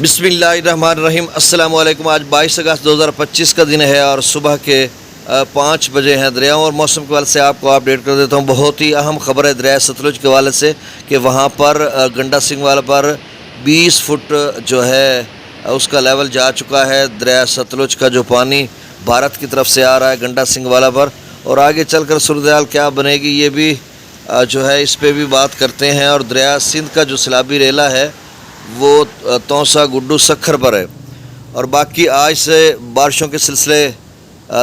بسم اللہ الرحمن الرحیم۔ السلام علیکم۔ آج 22 اگست 2025 کا دن ہے اور صبح کے 5 بجے ہیں۔ دریاؤں اور موسم کے حوالے سے آپ کو اپڈیٹ کر دیتا ہوں۔ بہت ہی اہم خبر ہے دریائے ستلج کے حوالے سے کہ وہاں پر گنڈا سنگھ والا پر 20 فٹ جو ہے اس کا لیول جا چکا ہے۔ دریائے ستلج کا جو پانی بھارت کی طرف سے آ رہا ہے گنڈا سنگھ والا پر، اور آگے چل کر صورتحال کیا بنے گی یہ بھی جو ہے اس پہ بھی بات کرتے ہیں۔ اور دریائے سندھ کا جو سیلابی ریلا ہے وہ تونسا گڈو سکھر پر ہے، اور باقی آج سے بارشوں کے سلسلے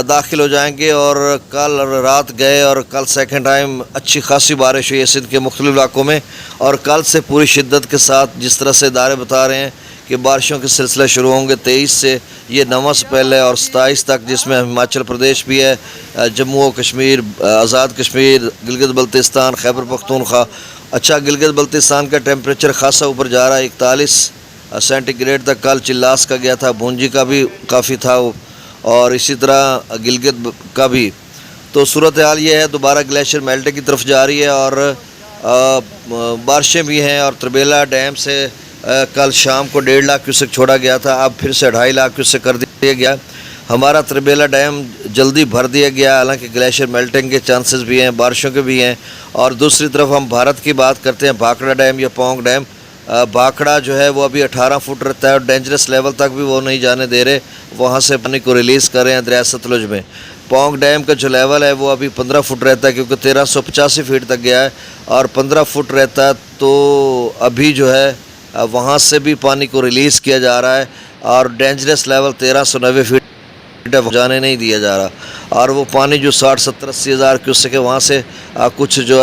داخل ہو جائیں گے۔ اور کل رات گئے اور کل سیکنڈ ٹائم اچھی خاصی بارش ہوئی ہے سندھ کے مختلف علاقوں میں، اور کل سے پوری شدت کے ساتھ جس طرح سے ادارے بتا رہے ہیں کہ بارشوں کے سلسلے شروع ہوں گے 23 سے، یہ 9 سے پہلے اور 27 تک، جس میں ہماچل پردیش بھی ہے، جموں و کشمیر، آزاد کشمیر، گلگت بلتستان، خیبر پختونخوا۔ اچھا، گلگت بلتستان کا ٹیمپریچر خاصا اوپر جا رہا ہے، 41 سینٹی گریڈ تک کل چلاس کا گیا تھا، بونجی کا بھی کافی تھا، اور اسی طرح گلگت کا بھی۔ تو صورتحال یہ ہے، دوبارہ گلیشیئر میلٹے کی طرف جا رہی ہے اور بارشیں بھی ہیں۔ اور تربیلا ڈیم سے کل شام کو 1.5 لاکھ کیوسک چھوڑا گیا تھا، اب پھر سے 2.5 لاکھ کیوسک کر دیا گیا۔ ہمارا تربیلا ڈیم جلدی بھر دیا گیا، حالانکہ گلیشیئر میلٹنگ کے چانسز بھی ہیں، بارشوں کے بھی ہیں۔ اور دوسری طرف ہم بھارت کی بات کرتے ہیں، بھاکڑا ڈیم یا پونگ ڈیم۔ بھاکڑا جو ہے وہ ابھی 18 فٹ رہتا ہے اور ڈینجرس لیول تک بھی وہ نہیں جانے دے رہے، وہاں سے پانی کو ریلیز کر رہے ہیں دریائے ستلج میں۔ پونگ ڈیم کا جو لیول ہے وہ ابھی 15 فٹ رہتا ہے، کیونکہ 1385 فٹ تک گیا ہے، اور 15 فٹ رہتا ہے تو ابھی جو ہے وہاں سے بھی پانی کو ریلیز کیا جا رہا ہے، اور ڈینجرس لیول 1390 فٹ جانے نہیں دیا جا رہا۔ اور وہ پانی جو 60 70 80 ہزار کیوسک ہے، وہاں سے کچھ جو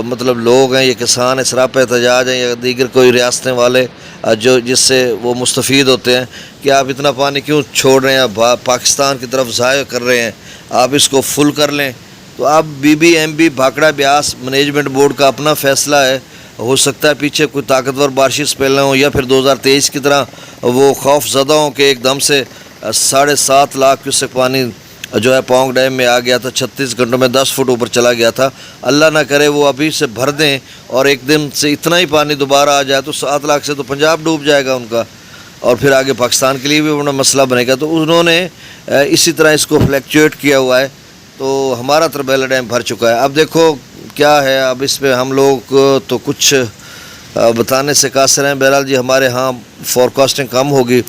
مطلب لوگ ہیں، یہ کسان ہیں، سراپا احتجاج ہیں یا دیگر کوئی ریاستیں والے جو جس سے وہ مستفید ہوتے ہیں کہ آپ اتنا پانی کیوں چھوڑ رہے ہیں، آپ پاکستان کی طرف ضائع کر رہے ہیں، آپ اس کو فل کر لیں۔ تو اب BBMB بھاکڑا بیاس مینجمنٹ بورڈ کا اپنا فیصلہ ہے، ہو سکتا ہے پیچھے کوئی طاقتور بارشیں پھیلنا ہوں، یا پھر 2023 کی طرح وہ خوف زدہ ہوں کہ ایک دم سے 7.5 لاکھ کیوسک پانی جو ہے پونگ ڈیم میں آ گیا تھا، 36 گھنٹوں میں 10 فٹ اوپر چلا گیا تھا۔ اللہ نہ کرے وہ ابھی سے بھر دیں اور ایک دن سے اتنا ہی پانی دوبارہ آ جائے تو 7 لاکھ سے تو پنجاب ڈوب جائے گا ان کا، اور پھر آگے پاکستان کے لیے بھی بڑا مسئلہ بنے گا۔ تو انہوں نے اسی طرح اس کو فلیکچویٹ کیا ہوا ہے، تو ہمارا تربیلا ڈیم بھر چکا ہے۔ اب دیکھو کیا ہے، اب اس پہ ہم لوگ تو کچھ بتانے سے قاصر ہیں۔ بہرحال جی ہمارے ہاں فورکاسٹنگ کم ہوگی،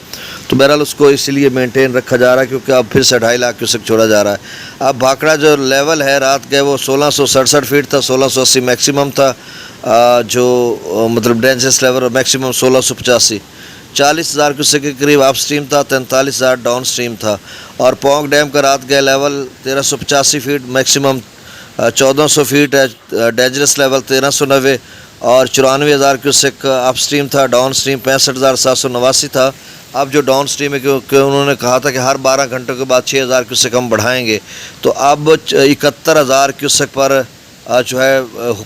تو بہرحال اس کو اس لیے مینٹین رکھا جا رہا ہے، کیونکہ اب پھر سے 2.5 لاکھ کیوسک چھوڑا جا رہا ہے۔ اب بھاکڑا جو لیول ہے رات گئے وہ 1667 فٹ تھا، 1680 میکسیمم تھا، جو مطلب ڈینجرس لیول میکسیمم 1685، 40,000 کیوسک کے قریب اپ سٹریم تھا، 43,000 ڈاؤن سٹریم تھا۔ اور پونگ ڈیم کا رات گئے لیول 1385 فٹ، میکسیمم 1400 فٹ ہے، ڈینجرس لیول 1390، اور 94,000 کیوسک اپ سٹریم تھا، ڈاؤن سٹریم 65,789 تھا۔ اب جو ڈاؤن سٹریم ہے، کیونکہ انہوں نے کہا تھا کہ ہر 12 گھنٹوں کے بعد 6,000 کیوسک ہم بڑھائیں گے، تو اب 71,000 کیوسک پر جو ہے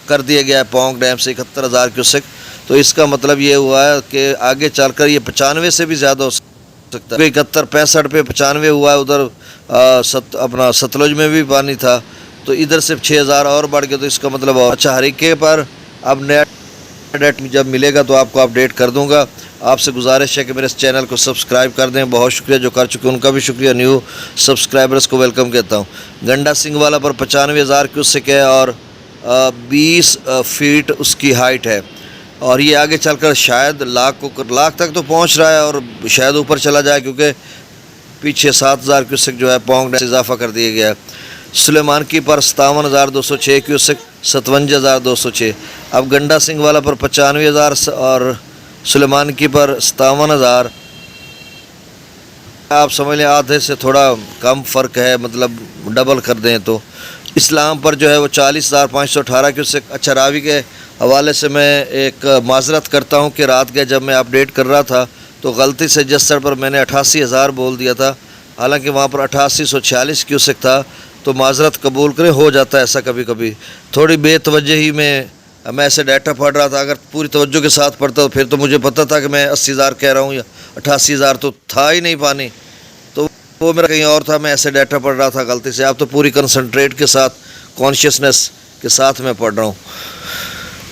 کر دیا گیا ہے پونگ ڈیم سے 71,000 کیوسک۔ تو اس کا مطلب یہ ہوا ہے کہ آگے چل کر یہ 95 سے بھی زیادہ ہو سکتا ہے، 71 65 پہ 95 ہوا ہے۔ ادھر اپنا ستلج میں بھی پانی تھا، تو ادھر سے 6,000 اور بڑھ گیا، تو اس کا مطلب اچھا ہریکے پر اب نیا ڈیٹ جب ملے گا تو آپ کو اپڈیٹ کر دوں گا۔ آپ سے گزارش ہے کہ میرے اس چینل کو سبسکرائب کر دیں، بہت شکریہ جو کر چکے ان کا بھی شکریہ، نیو سبسکرائبرز کو ویلکم کہتا ہوں۔ گنڈا سنگھ والا پر 95,000 کیوسک ہے اور 20 فٹ اس کی ہائٹ ہے، اور یہ آگے چل کر شاید لاکھ تک تو پہنچ رہا ہے، اور شاید اوپر چلا جائے، کیونکہ پیچھے 7,000 کیوسک جو ہے پونگ ڈیم سے اضافہ کر دیا گیا ہے۔ سلیمان کی پر 57,206 کیوسک، 57,206۔ اب گنڈا سنگھ والا پر 95,000 اور سلیمان کی پر 57,000، آپ سمجھ لیں آدھے سے تھوڑا کم فرق ہے، مطلب ڈبل کر دیں تو۔ اسلام پر جو ہے وہ 40,518 کیوسک۔ اچھا، راوی کے حوالے سے میں ایک معذرت کرتا ہوں کہ رات کے جب میں اپڈیٹ کر رہا تھا تو غلطی سے جسر پر میں نے 88,000 بول دیا تھا، حالانکہ وہاں پر 8846 کیوسک تھا، تو معذرت قبول کریں، ہو جاتا ہے ایسا کبھی کبھی، تھوڑی بے توجہی میں ایسے ڈیٹا پڑھ رہا تھا۔ اگر پوری توجہ کے ساتھ پڑھتا تو پھر تو مجھے پتہ تھا کہ میں 80,000 کہہ رہا ہوں، یا 88,000 تو تھا ہی نہیں پانی، تو وہ میرا کہیں اور تھا، میں ایسے ڈیٹا پڑھ رہا تھا غلطی سے۔ اب تو پوری کنسنٹریٹ کے ساتھ، کانشیسنس کے ساتھ میں پڑھ رہا ہوں۔